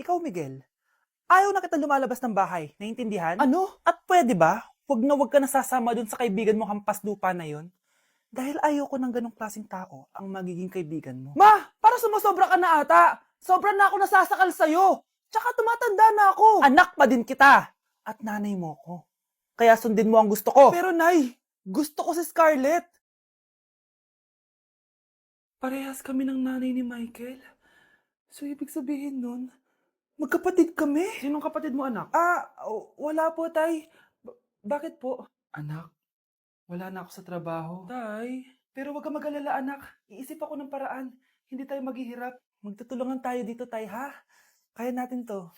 Ikaw, Miguel, ayaw na kita lumalabas ng bahay. Naiintindihan? Ano? At pwede ba, wag ka nasasama dun sa kaibigan mo hampas lupa na yon? Dahil ayoko ng ganong klaseng tao ang magiging kaibigan mo. Ma! Para sumasobra ka na ata! Sobra na ako nasasakal sa'yo! Tsaka tumatanda na ako! Anak pa din kita! At nanay mo ko. Kaya sundin mo ang gusto ko. Pero Nay, gusto ko si Scarlett! Parehas kami ng nanay ni Michael. So, ibig sabihin nun, Magkapatid kami? sinong kapatid mo, anak? Wala po, Tay. Bakit po? Anak, wala na ako sa trabaho. Tay, pero wag ka mag-alala, anak. Iisip ako ng paraan. Hindi tayo maghihirap. Magtutulungan tayo dito, tay, ha? Kaya natin to.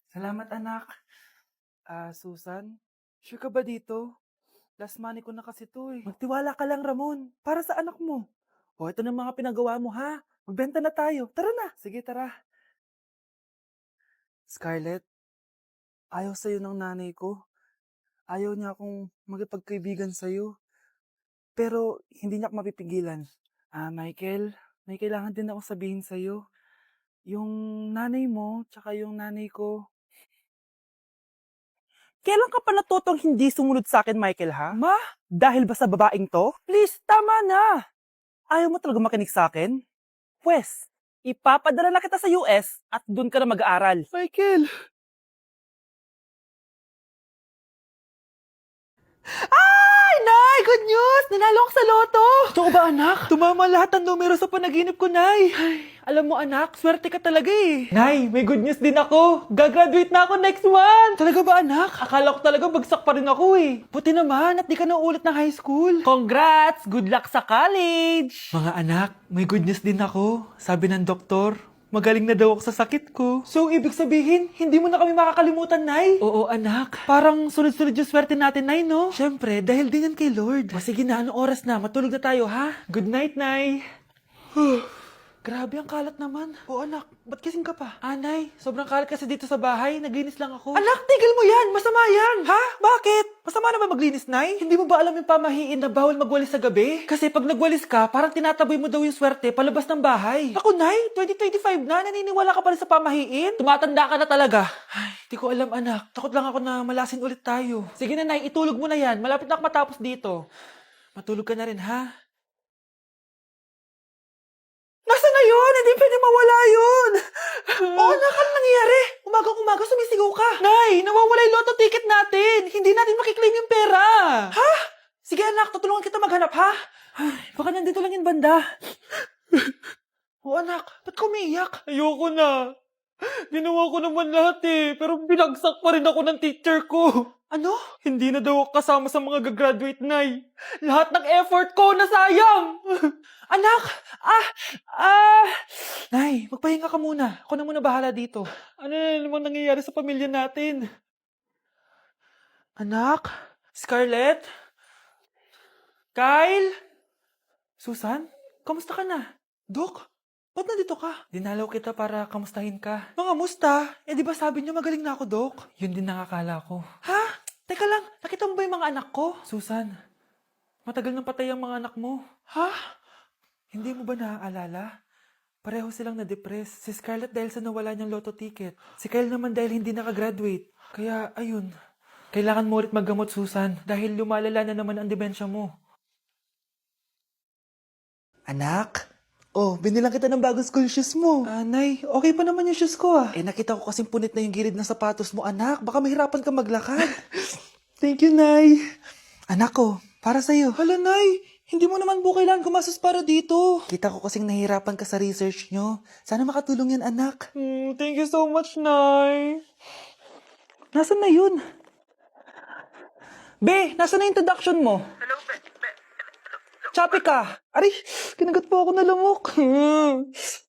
Salamat, anak. Susan, sure ka ba dito? Last money ko na kasi to eh. Magtiwala ka lang, Ramon. Para sa anak mo. O, ito na mga pinagawa mo, ha? Magbenta na tayo. Tara na. Sige, tara. Scarlett, ayaw sa'yo ng nanay ko. Ayaw niya akong magipagkaibigan sa'yo. Pero, hindi niya ako mapipigilan. Michael, may kailangan din ako sabihin sa'yo. Yung nanay mo, tsaka yung nanay ko. Kailan ka pa natutong hindi sumunod sa akin, Michael, ha? Ma, Dahil ba sa babaeng to? please, tama na! Ayaw mo talaga makinig sa akin? Pwes, ipapadala na kita sa US at doon ka na mag-aaral. Michael! Ay, Nay! Good news! Nanalo ako sa loto! Totoo ba, anak? Tumama lahat ng numero sa panaginip ko, Nay! Alam mo, anak, swerte ka talaga eh. Nay, may good news din ako! Gagraduate na ako next month! Talaga ba, anak? Akala ko talaga bagsak pa rin ako eh. Buti naman at di ka na ulit ng high school. Congrats! Good luck sa college! Mga anak, may good news din ako. Sabi ng doktor, magaling na daw ako sa sakit ko. So, ibig sabihin, hindi mo na kami makakalimutan, Nay? Oo, anak. Parang sunod-sunod yung swerte natin, Nay, no? Siyempre, dahil din yan kay Lord. O sige na, anong oras na? Matulog na tayo, ha? Good night, Nay! Grabe, ang kalat naman. Oo, anak. Ba't kasing ka pa? Anay, sobrang kalat kasi dito sa bahay. Naglinis lang ako. Anak, tigil mo yan! Masama yan! Ha? Bakit? Masama na ba maglinis, Nay? Hindi mo ba alam yung pamahiin na bawal magwalis sa gabi? Kasi pag nagwalis ka, parang tinataboy mo daw yung swerte palabas ng bahay. Ako, Nay, 2025 na, naniniwala ka pa rin sa pamahiin? Tumatanda ka na talaga. Ay, di ko alam, anak. Takot lang ako na malasin ulit tayo. Sige na, Nay, itulog mo na yan. Malapit na ako matapos dito. Matulog ka na rin, ha? Nasaan na yun? Hindi pwede mawala yun! Oo, anak, ano nangyayari? Umagang-umaga sumisigaw ka. Nay, nawawala yung lotto ticket natin. Hindi natin makiklaim yung pera. Ha? Sige, anak, tutulungan kita maghanap, ha? Ay, baka nandito lang yung banda. Oo, anak, ba't ka umiiyak? Ayoko na. Ginawa ko naman lahat eh, pero binagsak pa rin ako ng teacher ko. Ano? Hindi na daw ako kasama sa mga gagraduate, Nay. Lahat ng effort ko nasayang! Anak! Nay, magpahinga ka muna. Ako na muna bahala dito. Ano na naman nangyayari sa pamilya natin? Anak? Scarlett? Kyle? Susan? Kamusta ka na? Dok, ba't nandito ka? Dinalaw kita para kamustahin ka. Mga musta? Eh di ba sabi niyo magaling na ako, Dok? Yun din nakakala ko. Ha? Teka lang, nakita mo ba yung mga anak ko? Susan, matagal nang patay ang mga anak mo. Ha? Hindi mo ba naaalala? Pareho silang na-depress. Si Scarlett dahil sa nawala niyang lotto ticket. Si Kyle naman dahil hindi nakagraduate. Kaya, ayun. Kailangan mo ulit maggamot, Susan. Dahil lumalala na naman ang demensya mo. Anak? Oh, binilang kita ng bagong school shoes mo. Nay, okay pa naman yung shoes ko ah. Eh, nakita ko kasing punit na yung gilid ng sapatos mo, anak. Baka mahirapan ka maglakad. Thank you, Nay. Anak ko, para sa'yo. Hala, Nay. Hindi mo naman po kailangan gumastos para dito. Kita ko kasing nahihirapan ka sa research nyo. Sana makatulong yan, anak. Thank you so much, Nay. Nasaan na yun? Be, nasaan na yung introduction mo? Hello, Choppy ka. Aray, kinagat po ako na lamok.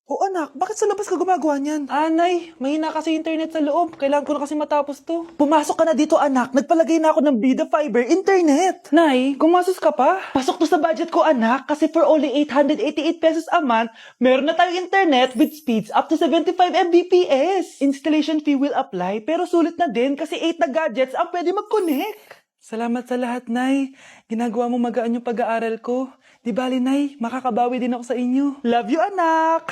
O anak, bakit sa labas ka gumagawa niyan? Nay, mahina kasi internet sa loob. Kailangan ko na kasi matapos to. Pumasok ka na dito, anak. Nagpalagay na ako ng Bida Fiber Internet. Nay, gumasos ka pa? Pasok to sa budget ko, anak, kasi for only 888 pesos a month, meron na tayong internet with speeds up to 75 Mbps. Installation fee will apply, pero sulit na din kasi 8 na gadgets ang pwede mag-connect. Salamat sa lahat, Nay. Ginagawa mo magaan yung pag-aaral ko. Di bali, Nay, makakabawi din ako sa inyo. Love you, anak!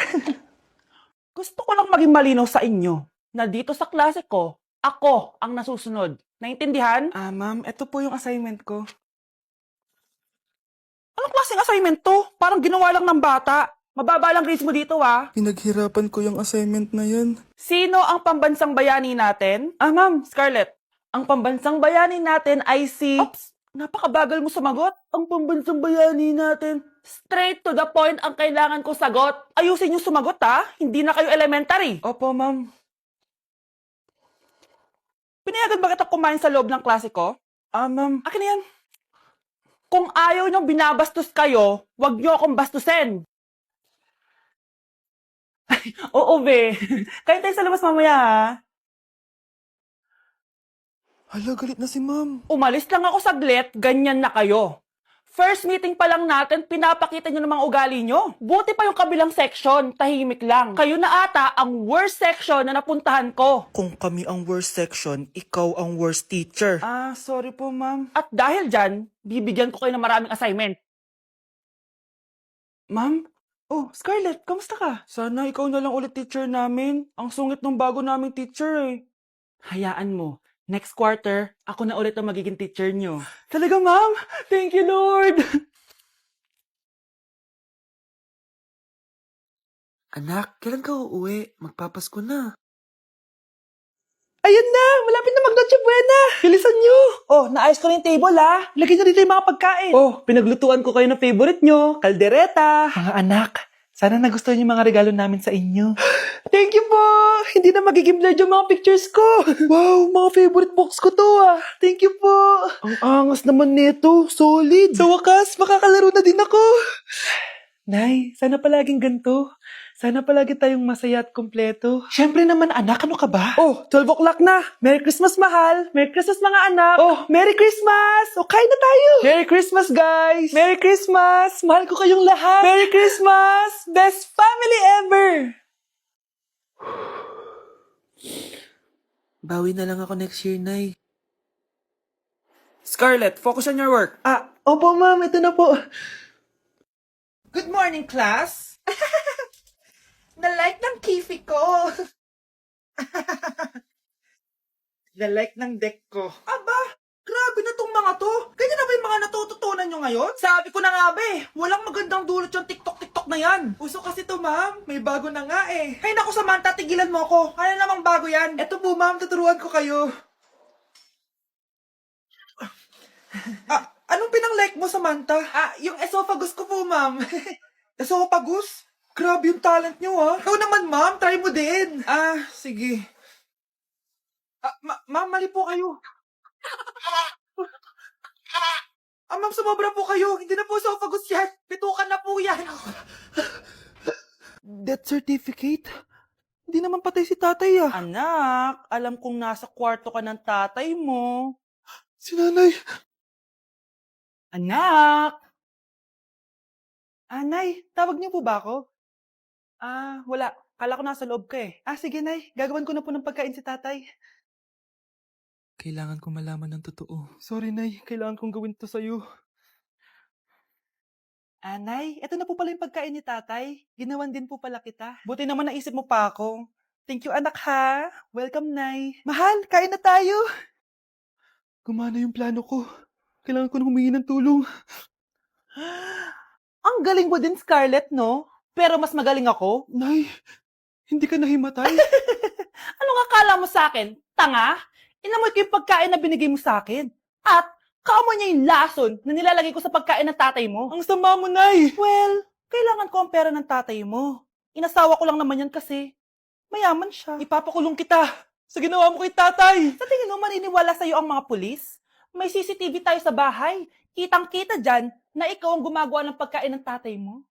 Gusto ko lang maging malinaw sa inyo. na dito sa klase ko, ako ang nasusunod. Naintindihan? Ma'am, ito po yung assignment ko. Anong klaseng assignment to? Parang ginawa lang ng bata. Mababa lang grades mo dito, ah. Pinaghirapan ko yung assignment na yan. Sino ang pambansang bayani natin? Ma'am, Scarlett. Ang pambansang bayani natin ay si... Oops! Napakabagal mo sumagot. Ang pambansang bayani natin. Straight to the point ang kailangan ko sagot. Ayusin yung sumagot, ha? Hindi na kayo elementary. Opo, ma'am. Pinayagan ba kita kumain sa loob ng klase ko? Ma'am. Akin na yan. Kung ayaw niyong binabastos kayo, wag niyo akong bastusin. Oo, be. Kain tayo sa labas mamaya, ha? Hala, galit na si ma'am. Umalis lang ako saglit, ganyan na kayo. First meeting pa lang natin, pinapakita nyo ng mga ugali nyo. Buti pa yung kabilang section, tahimik lang. Kayo na ata ang worst section na napuntahan ko. Kung kami ang worst section, ikaw ang worst teacher. Sorry po, ma'am. At dahil dyan, bibigyan ko kayo ng maraming assignment. Ma'am? Oh, Scarlett, kamusta ka? Sana ikaw na lang ulit teacher namin. Ang sungit ng bago naming teacher eh. Hayaan mo, next quarter, ako na ulit ang magiging teacher nyo. Talaga, ma'am? Thank you, Lord! Anak, kailan ka uuwi? Magpapasko na. Ayun na! Malapit na mag-Noche Buena! Bilisan nyo! Oh, naayos ko na yung table, ha? Lagyan nyo dito yung mga pagkain. Oh, pinaglutuan ko kayo ng favorite nyo, kaldereta. Mga anak, sana nagustuhan yung mga regalo namin sa inyo. Thank you po! Hindi na magiging blurred yung mga pictures ko. Wow, mga favorite box ko to ah. Thank you po! Ang angas naman nito, solid. Sa wakas, makakalaro na din ako. Nay, sana palaging ganito. Sana palagi tayong masaya at kompleto. Siyempre naman, anak, ano ka ba? Oh, 12 o'clock na. Merry Christmas, mahal. Merry Christmas, mga anak! Oh, Merry Christmas! O, kain na tayo! Merry Christmas, guys! Merry Christmas! Mahal ko kayong lahat! Merry Christmas! Best family ever! Bawi na lang ako next year, Nay. Scarlett, focus on your work. Opo, ma'am. Ito na po. Good morning, class. Na-like ng kifi ko. Na-like ng deck ko. Aba, grabe na tong mga to. Ganyan na ba yung mga natututunan nyo ngayon? Sabi ko na nga ba walang magandang dulot yung TikTok na yan. Uso kasi to, ma'am. May bago na nga eh. Ay naku, Samantha, tigilan mo ako. Ano namang bago yan? Eto po, ma'am, tuturuan ko kayo. Anong pinang-like mo, Samantha? Yung esophagus ko po, ma'am. Esophagus? Grabe yung talent nyo, ha? Ikaw naman, ma'am. Try mo din. Sige. Ma'am, mali po kayo. Ma'am, sumobra po kayo. Hindi na po esophagus yan. Pitukan na po yan. Death certificate? Hindi naman patay si tatay ah. Anak, alam kong nasa kwarto ka ng tatay mo. Si nanay. Anak! Nay, tawag niyo po ba ako? Wala. Kala ko nasa loob ka eh. Sige, Nay. Gagawan ko na po ng pagkain si tatay. Kailangan ko malaman ng totoo. Sorry, Nay. Kailangan kong gawin to sa'yo. Nay, eto na po pala yung pagkain ni tatay. Ginawan din po pala kita. Buti naman naisip mo pa ako. Thank you, anak, ha? Welcome, Nay. Mahal, kain na tayo. Gumana yung plano ko. Kailangan ko na humingi ng tulong. Ang galing mo din, Scarlett, no? Pero mas magaling ako. Nay, hindi ka nahimatay? Anong akala mo sa akin? Tanga? Inamoy ko yung pagkain na binigay mo sa akin. At kaamoy niya yung lason na nilalagay ko sa pagkain ng tatay mo. Ang sama mo, Nay! Well, kailangan ko ang pera ng tatay mo. Inasawa ko lang naman yan kasi mayaman siya. Ipapakulong kita sa ginawa mo kay tatay! Sa tingin mo maniniwala sa'yo ang mga pulis? May CCTV tayo sa bahay. Kitang-kita dyan na ikaw ang gumagawa ng pagkain ng tatay mo.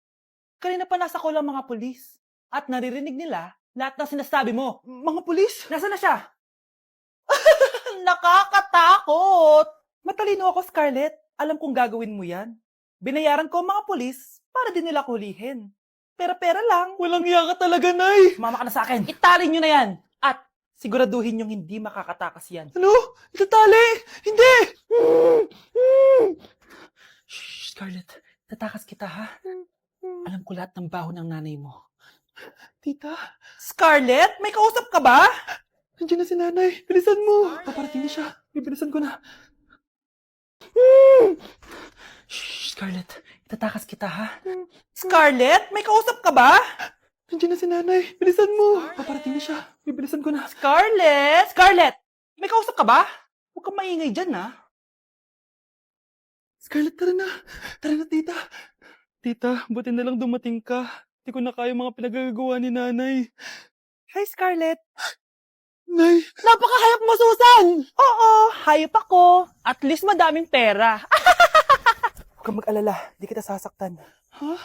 Kanina pa nasa kulang mga pulis. At naririnig nila lahat ng sinasabi mo. Mga pulis? Nasaan na siya? Nakakatakot! Matalino ako, Scarlett. Alam kong gagawin mo yan. Binayaran ko ang mga pulis para din nila kulihin. Pera-pera lang. Walang iya ka talaga, Nay! Sumama ka na sa akin. Itali nyo na yan. At siguraduhin yung hindi makakatakas yan. Ano? Itatali! Hindi! Shh, Scarlett. Tatakas kita, ha? Alam ko lahat ng baho ng nanay mo. Tita? Scarlett, may kausap ka ba? Nandiyan na si nanay. Bilisan mo. Paparating na siya. Bibilisan ko na. Shh, Scarlett. Itatakas kita, ha? Scarlett, may kausap ka ba? Nandiyan na si nanay. Bilisan mo. Paparating na siya. Bibilisan ko na. Scarlett! Scarlett! May kausap ka ba? Huwag kang maingay dyan, ha? Scarlett, tara na. Tara na, tita. Tita, buti na lang dumating ka. Hindi ko na kaya mga pinagagawa ni nanay. Hi, Scarlett. Nay, Napaka-hayop mo, Susan! Oo, hayop ako. At least madaming pera. Huwag kang mag-alala. Di kita sasaktan.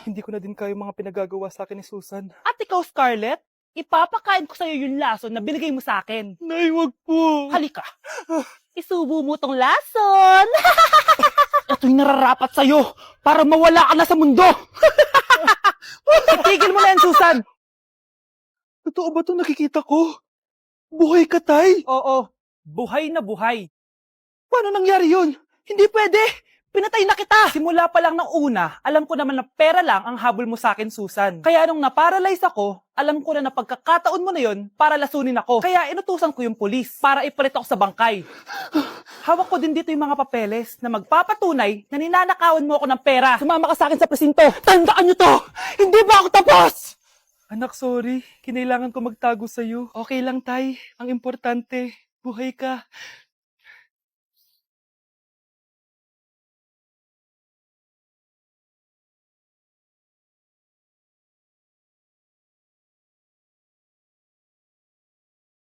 Hindi ko na din kaya mga pinagagawa sa akin ni Susan. At ikaw, Scarlett, ipapakain ko sa'yo yung lason na binigay mo sa akin. nay, wag po. Halika. Isubo mo tong lason. Ito'y nararapat sa'yo para mawala ka na sa mundo. Itigil mo na yan, Susan. Totoo ba itong nakikita ko? Buhay ka, tay. Oo, buhay na buhay. Paano nangyari yun? Hindi pwede. Pinatay na kita. Simula pa lang ng una, alam ko naman na pera lang ang habol mo sa akin, Susan. Kaya nung naparalyze ako, alam ko na pagkakataon mo na yon para lasunin ako. Kaya inutusan ko yung pulis para ipalit ako sa bangkay. Hawak ko din dito yung mga papeles na magpapatunay na ninanakawan mo ako ng pera. Sumama ka sa akin sa presinto. Tandaan nyo to! Hindi ba ako tapos? Anak, sorry. Kinailangan ko magtago sa'yo. Okay lang, tay. Ang importante, buhay ka.